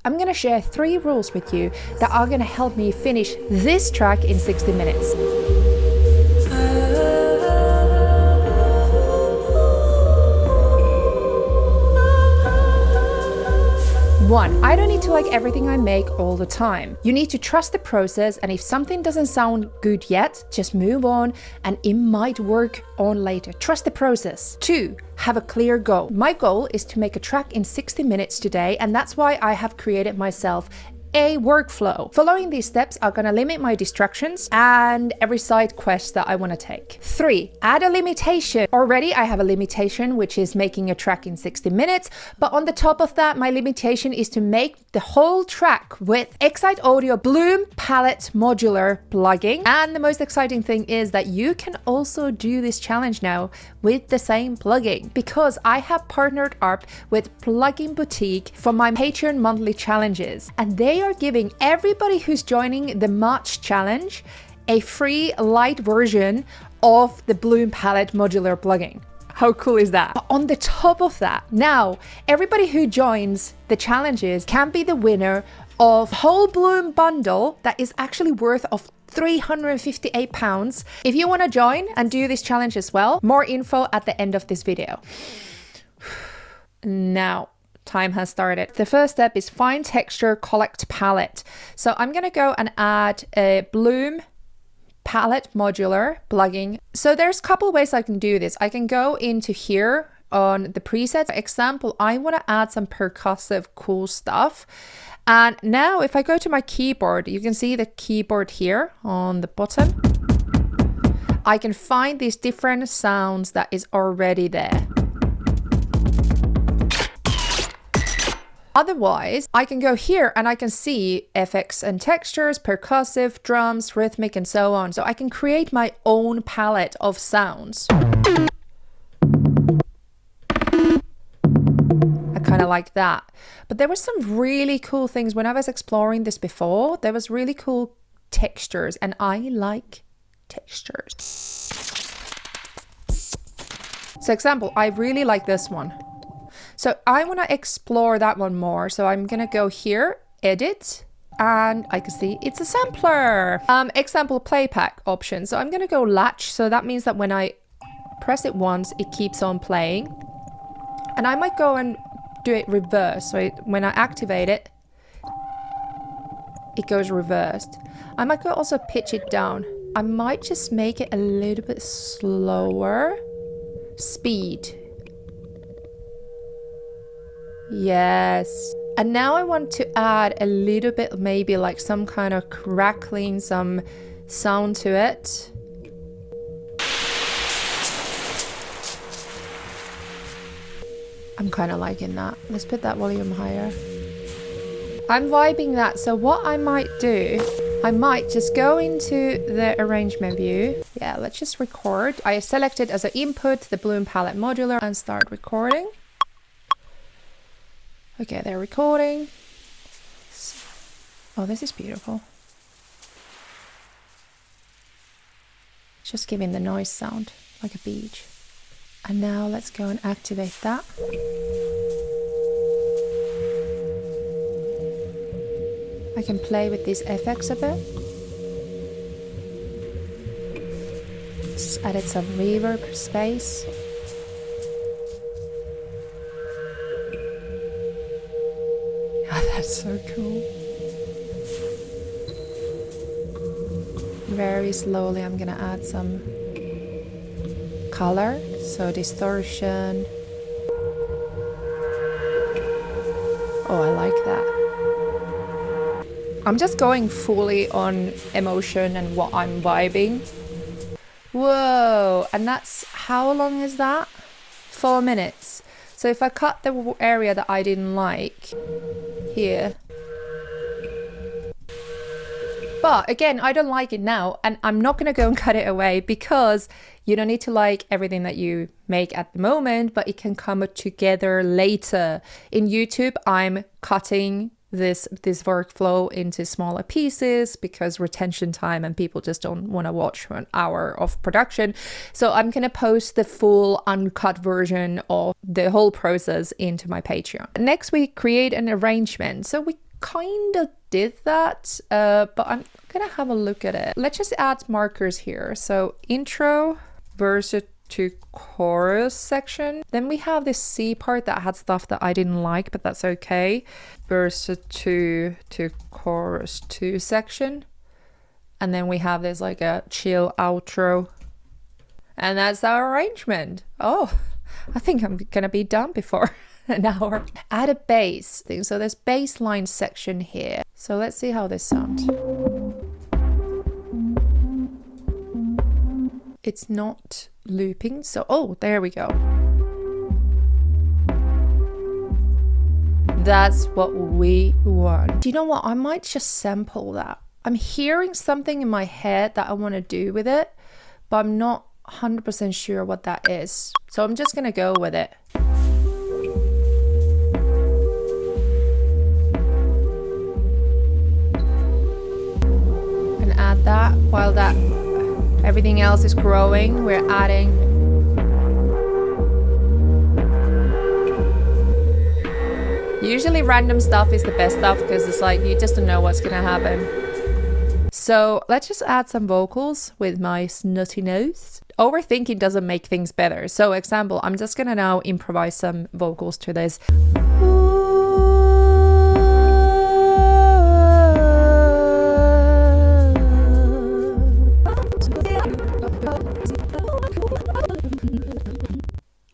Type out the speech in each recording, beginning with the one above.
I'm gonna share 3 rules with you that are gonna help me finish this track in 60 minutes. 1, I don't need to like everything I make all the time. You need to trust the process, and if something doesn't sound good yet, just move on and it might work on later. Trust the process. 2, have a clear goal. My goal is to make a track in 60 minutes today, and that's why I have created myself a workflow. Following these steps are gonna limit my distractions and every side quest that I wanna take. 3, add a limitation. Already I have a limitation, which is making a track in 60 minutes, but on the top of that, my limitation is to make the whole track with Exite Audio Bloom Palette Modular plugin. And the most exciting thing is that you can also do this challenge now with the same plugin, because I have partnered up with Plugin Boutique for my Patreon monthly challenges, and they are giving everybody who's joining the March challenge a free light version of the Bloom Palette Modular plugin. How cool is that? But on the top of that, now everybody who joins the challenges can be the winner of whole Bloom bundle that is actually worth of £358. If you want to join and do this challenge as well, more info at the end of this video. Now, time has started. The first step is find texture, collect palette. So I'm gonna go and add a Bloom Palette Modular plugin. So there's a couple ways I can do this. I can go into here on the presets. For example, I want to add some percussive cool stuff. And now if I go to my keyboard, you can see the keyboard here on the bottom. I can find these different sounds that is already there. Otherwise, I can go here and I can see effects and textures, percussive, drums, rhythmic, and so on. So I can create my own palette of sounds. I kind of like that. But there were some really cool things when I was exploring this before. There was really cool textures, and I like textures. So example, I really like this one. So I want to explore that one more. So I'm going to go here, edit, and I can see it's a sampler. Example, playback option. So I'm going to go latch. So that means that when I press it once, it keeps on playing. And I might go and do it reverse. So when I activate it, it goes reversed. I might go also pitch it down. I might just make it a little bit slower. Speed. Yes. And now I want to add a little bit, maybe like some kind of crackling, some sound to it. I'm kind of liking that. Let's put that volume higher. I'm vibing that. So what I might do, I might just go into the arrangement view. Yeah, let's just record. I selected as an input the Bloom Palette Modular and start recording. Okay, they're recording. Oh, this is beautiful. Just giving the noise sound like a beach. And now let's go and activate that. I can play with these effects a bit. Just added some reverb space. That's so cool. Very slowly I'm gonna add some color, so distortion. Oh, I like that. I'm just going fully on emotion and what I'm vibing. Whoa, and that's, how long is that? 4 minutes. So if I cut the area that I didn't like here. But again, I don't like it now, and I'm not gonna go and cut it away, because you don't need to like everything that you make at the moment, but it can come together later. In YouTube, I'm cutting this workflow into smaller pieces because retention time and people just don't want to watch an hour of production. So I'm going to post the full uncut version of the whole process into my Patreon. Next, we create an arrangement. So we kind of did that, but I'm gonna have a look at it. Let's just add markers here. So intro, verse to chorus section. Then we have this C part that had stuff that I didn't like, but that's okay. Verse to chorus 2 section. And then we have this like a chill outro. And that's our arrangement. Oh, I think I'm gonna be done before an hour. Add a bass thing. So there's bass line section here. So let's see how this sounds. It's not looping. So, oh, there we go. That's what we want. Do you know what? I might just sample that. I'm hearing something in my head that I want to do with it, but I'm not 100% sure what that is. So I'm just gonna go with it. And add that while that everything else is growing, we're adding. Usually random stuff is the best stuff because it's like you just don't know what's gonna happen. So let's just add some vocals with my snotty nose. Overthinking doesn't make things better. So example, I'm just gonna now improvise some vocals to this.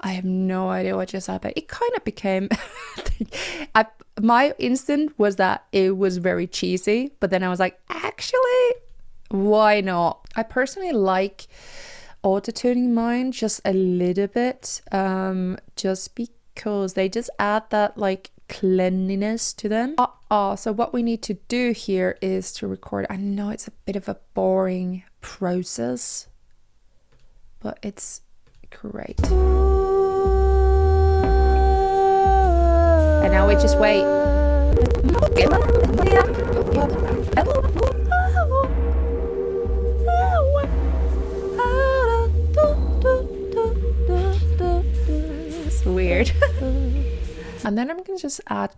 I have no idea what just happened. It kind of became... my instinct was that it was very cheesy, but then I was like, actually, why not? I personally like auto-tuning mine just a little bit, just because they just add that like cleanliness to them. So what we need to do here is to record. I know it's a bit of a boring process, but it's great. And now we just wait. It's weird. And then I'm gonna just add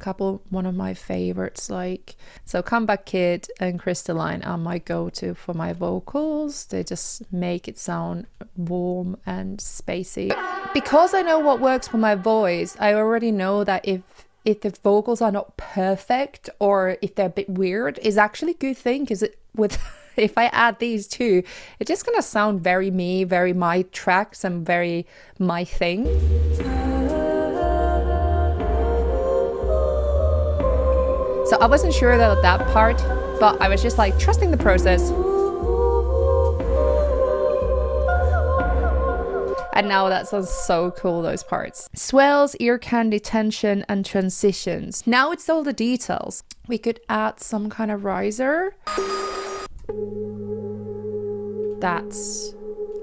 one of my favorites, like, so Comeback Kid and Crystalline are my go-to for my vocals. They just make it sound warm and spacey. Because I know what works for my voice, I already know that if the vocals are not perfect or if they're a bit weird, is actually a good thing, because if I add these two, it's just gonna sound very me, very my tracks and very my thing. So I wasn't sure about that part, but I was just like trusting the process. And now that sounds so cool, those parts. Swells, ear candy, tension, and transitions. Now it's all the details. We could add some kind of riser. That's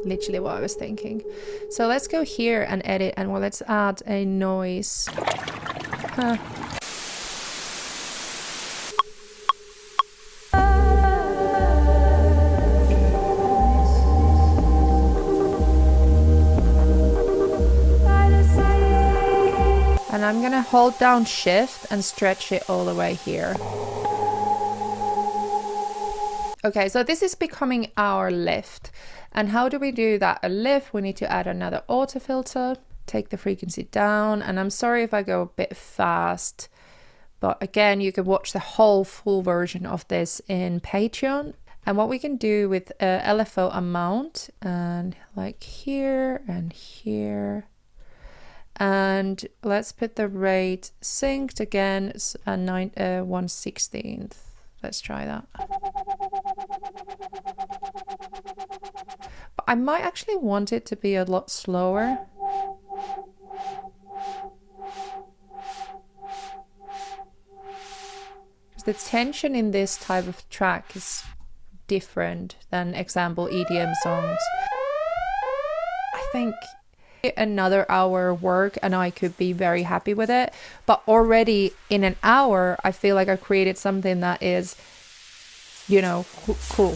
literally what I was thinking. So let's go here and edit, and well, let's add a noise. And I'm gonna hold down shift and stretch it all the way here. Okay, so this is becoming our lift. And how do we do that? A lift, we need to add another auto filter, take the frequency down. And I'm sorry if I go a bit fast, but again, you can watch the whole full version of this in Patreon. And what we can do with LFO amount, and like here and here. And let's put the rate synced again, 1/16. Let's try that. But I might actually want it to be a lot slower. Because the tension in this type of track is different than example EDM songs. I think another hour work and I could be very happy with it, but already in an hour I feel like I've created something that is, you know, cool.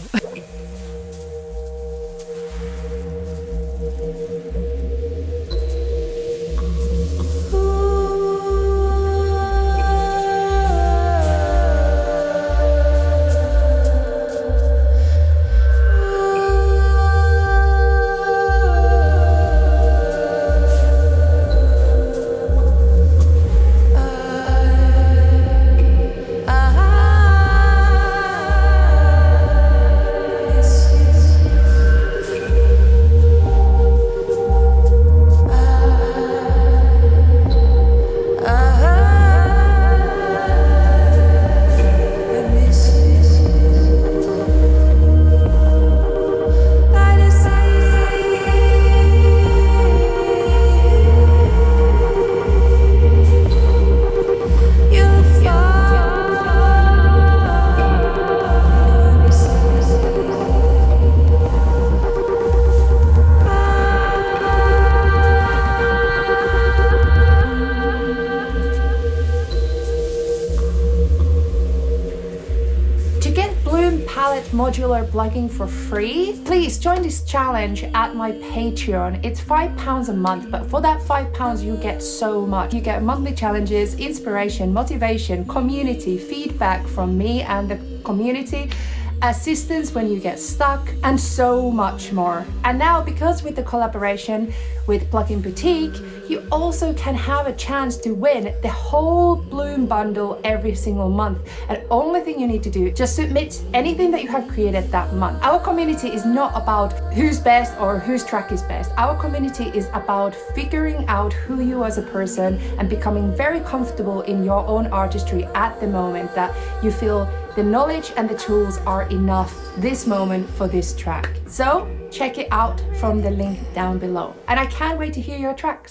Palette Modular plugin for free, please join this challenge at my Patreon. It's £5 a month, but for that £5 you get so much. You get monthly challenges, inspiration, motivation, community, feedback from me and the community, assistance when you get stuck, and so much more. And now, because with the collaboration with Plugin Boutique, you also can have a chance to win the whole Bloom bundle every single month. And only thing you need to do, just submit anything that you have created that month. Our community is not about who's best or whose track is best. Our community is about figuring out who you as a person and becoming very comfortable in your own artistry at the moment that you feel the knowledge and the tools are enough this moment for this track. So check it out from the link down below. And I can't wait to hear your tracks.